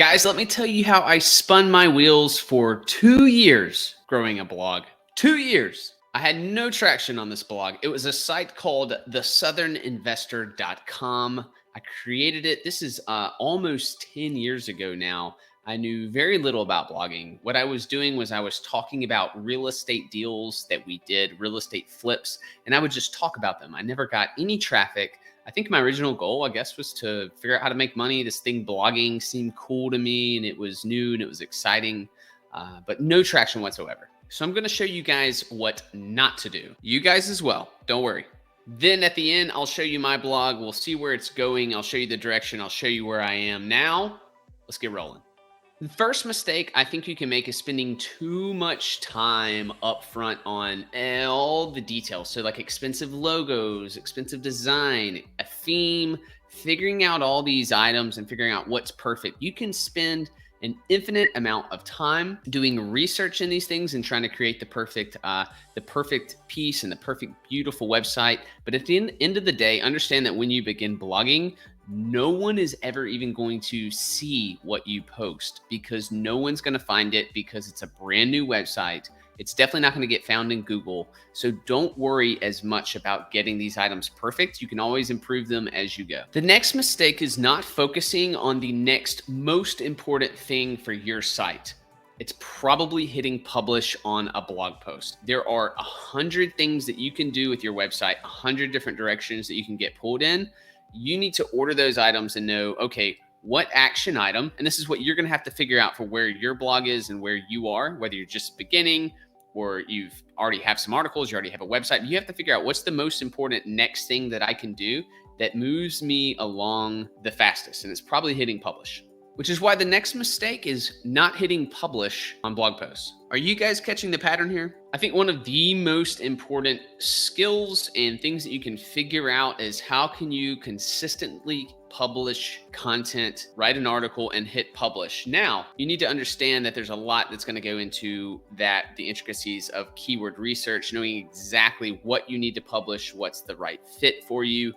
Guys, let me tell you how I spun my wheels for 2 years growing a blog. 2 years. I had no traction on this blog. It was a site called thesouthern.investor.com. I created it. This is almost 10 years ago now. I knew very little about blogging. What I was doing was I was talking about real estate deals that we did, real estate flips, and I would just talk about them. I never got any traffic. I think my original goal, I guess, was to figure out how to make money. This thing, blogging, seemed cool to me, and it was new and it was exciting, but no traction whatsoever. So I'm going to show you guys what not to do. You guys as well. Don't worry. Then at the end, I'll show you my blog. We'll see where it's going. I'll show you the direction. I'll show you where I am now. Let's get rolling. The first mistake I think you can make is spending too much time up front on all the details. So like expensive logos, expensive design, a theme, figuring out all these items and figuring out what's perfect. You can spend an infinite amount of time doing research in these things and trying to create the perfect piece and the perfect, beautiful website. But at the end of the day, understand that when you begin blogging, no one is ever even going to see what you post because no one's going to find it because it's a brand new website. It's definitely not going to get found in Google. So don't worry as much about getting these items perfect. You can always improve them as you go. The next mistake is not focusing on the next most important thing for your site. It's probably hitting publish on a blog post. There are 100 things that you can do with your website, 100 different directions that you can get pulled in. You need to order those items and know, okay, what action item, and this is what you're going to have to figure out for where your blog is and where you are, whether you're just beginning or you've already have some articles, you already have a website. You have to figure out what's the most important next thing that I can do that moves me along the fastest, and it's probably hitting publish. Which is why the next mistake is not hitting publish on blog posts. Are you guys catching the pattern here? I think one of the most important skills and things that you can figure out is how can you consistently publish content, write an article, and hit publish. Now, you need to understand that there's a lot that's going to go into that, the intricacies of keyword research, knowing exactly what you need to publish, what's the right fit for you,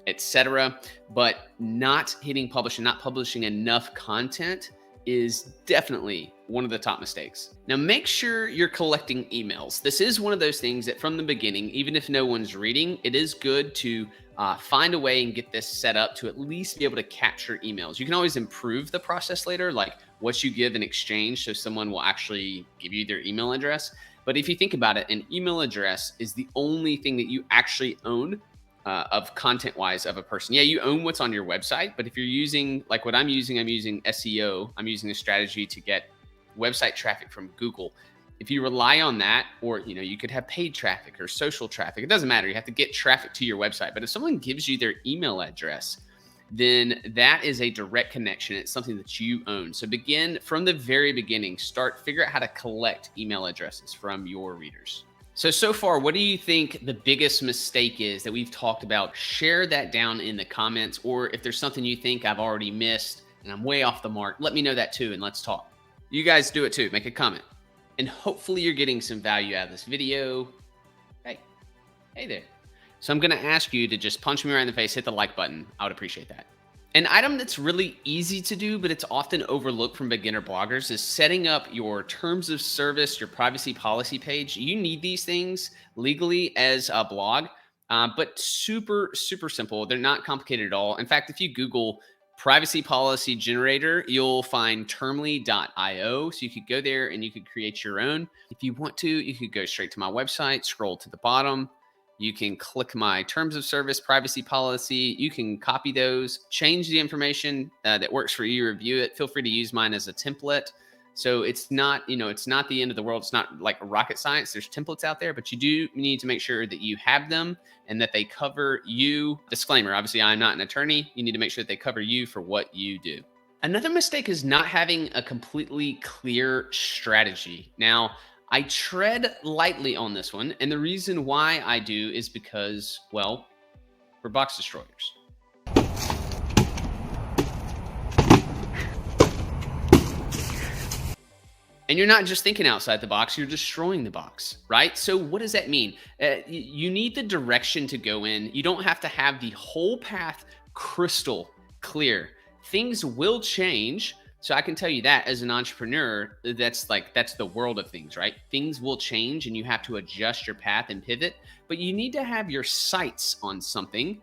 etc. But not hitting publish and not publishing enough content is definitely one of the top mistakes. Now, make sure you're collecting emails. This is one of those things that from the beginning, even if no one's reading, it is good to find a way and get this set up to at least be able to capture emails. You can always improve the process later, like what you give in exchange, so someone will actually give you their email address. But if you think about it, an email address is the only thing that you actually own of content-wise of a person. Yeah, you own what's on your website, but if you're using, like what I'm using SEO. I'm using a strategy to get website traffic from Google. If you rely on that, or you could have paid traffic or social traffic, it doesn't matter. You have to get traffic to your website. But if someone gives you their email address, then that is a direct connection. It's something that you own. So begin from the very beginning. Figure out how to collect email addresses from your readers. So far, what do you think the biggest mistake is that we've talked about? Share that down in the comments, or if there's something you think I've already missed and I'm way off the mark, let me know that too, and let's talk. You guys do it too. Make a comment. And hopefully you're getting some value out of this video. Hey there. So I'm going to ask you to just punch me right in the face, hit the like button. I would appreciate that. An item that's really easy to do, but it's often overlooked from beginner bloggers, is setting up your terms of service, your privacy policy page. You need these things legally as a blog, but super, super simple. They're not complicated at all. In fact, if you Google privacy policy generator, you'll find termly.io. So you could go there and you could create your own. If you want to, you could go straight to my website, scroll to the bottom. You can click my terms of service, privacy policy. You can copy those, change the information that works for you, review it. Feel free to use mine as a template. So it's not, it's not the end of the world. It's not like rocket science. There's templates out there, but you do need to make sure that you have them and that they cover you. Disclaimer, obviously I'm not an attorney. You need to make sure that they cover you for what you do. Another mistake is not having a completely clear strategy. Now, I tread lightly on this one, and the reason why I do is because, well, we're box destroyers. And you're not just thinking outside the box, you're destroying the box, right? So what does that mean? You need the direction to go in. You don't have to have the whole path crystal clear. Things will change. So I can tell you that as an entrepreneur, that's the world of things, right? Things will change and you have to adjust your path and pivot, but you need to have your sights on something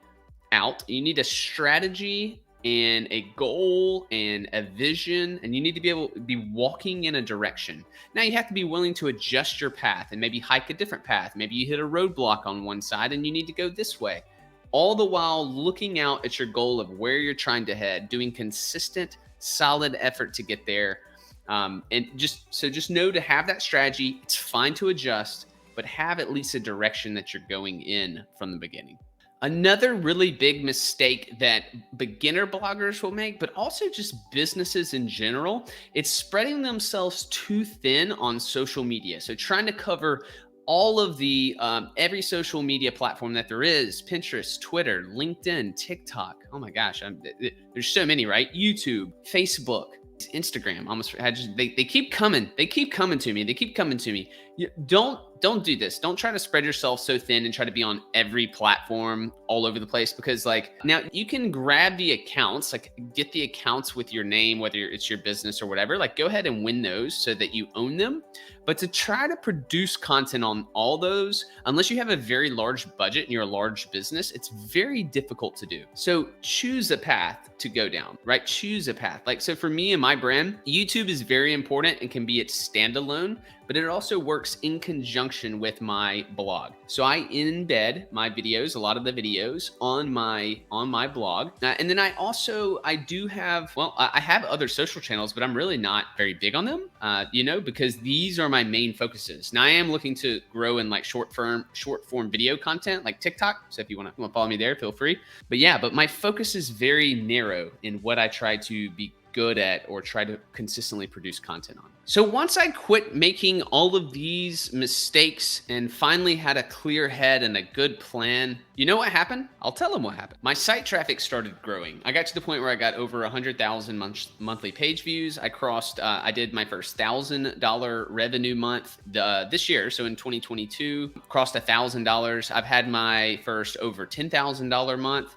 out. You need a strategy and a goal and a vision, and you need to be able to be walking in a direction. Now you have to be willing to adjust your path and maybe hike a different path. Maybe you hit a roadblock on one side and you need to go this way. All the while looking out at your goal of where you're trying to head, doing consistent, solid effort to get there. And just know to have that strategy. It's fine to adjust, but have at least a direction that you're going in from the beginning. Another really big mistake that beginner bloggers will make, but also just businesses in general, it's spreading themselves too thin on social media. So trying to cover all of the every social media platform that there is: Pinterest, Twitter, LinkedIn, TikTok. Oh my gosh, there's so many, right? YouTube, Facebook, Instagram. Almost, they keep coming. They keep coming to me. They keep coming to me. Don't do this. Don't try to spread yourself so thin and try to be on every platform all over the place, because like now you can grab the accounts, like get the accounts with your name, whether it's your business or whatever, like go ahead and win those so that you own them. But to try to produce content on all those, unless you have a very large budget and you're a large business, it's very difficult to do. So choose a path to go down, right? Choose a path. Like, so for me and my brand, YouTube is very important and can be its standalone, but it also works in conjunction with my blog. So I embed my videos, a lot of the videos on my blog. And then I do have, well, I have other social channels, but I'm really not very big on them, because these are my main focuses. Now I am looking to grow in like short form video content like TikTok. So if you want to follow me there, feel free. But my focus is very narrow in what I try to be good at or try to consistently produce content on. So once I quit making all of these mistakes and finally had a clear head and a good plan, you know what happened? I'll tell them what happened. My site traffic started growing. I got to the point where I got over 100,000 monthly page views. I did my first $1,000 revenue month this year. So in 2022, crossed $1,000. I've had my first over $10,000 month,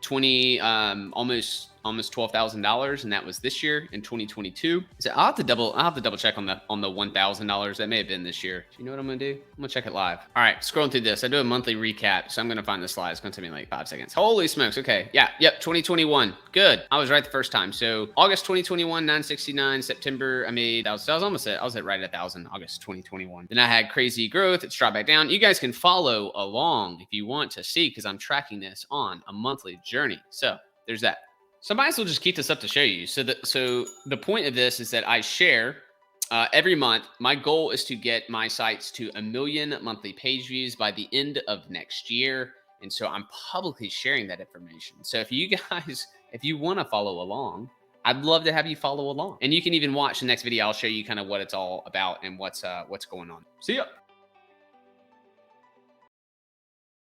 almost $12,000, and that was this year in 2022. So I'll have to double check on the $1,000. That may have been this year. You know what I'm gonna do? I'm gonna check it live. All right, scrolling through this. I do a monthly recap, so I'm gonna find the slide. It's gonna take me like 5 seconds. Holy smokes. Okay, yep, 2021. Good. I was right the first time. So August 2021, 969. September, I was at right at 1,000. August 2021. Then I had crazy growth. It's dropped back down. You guys can follow along if you want to see, because I'm tracking this on a monthly journey. So there's that. So I might as well just keep this up to show you. So the point of this is that I share every month. My goal is to get my sites to 1 million monthly page views by the end of next year. And so I'm publicly sharing that information. So if you want to follow along, I'd love to have you follow along. And you can even watch the next video. I'll show you kind of what it's all about and what's going on. See ya.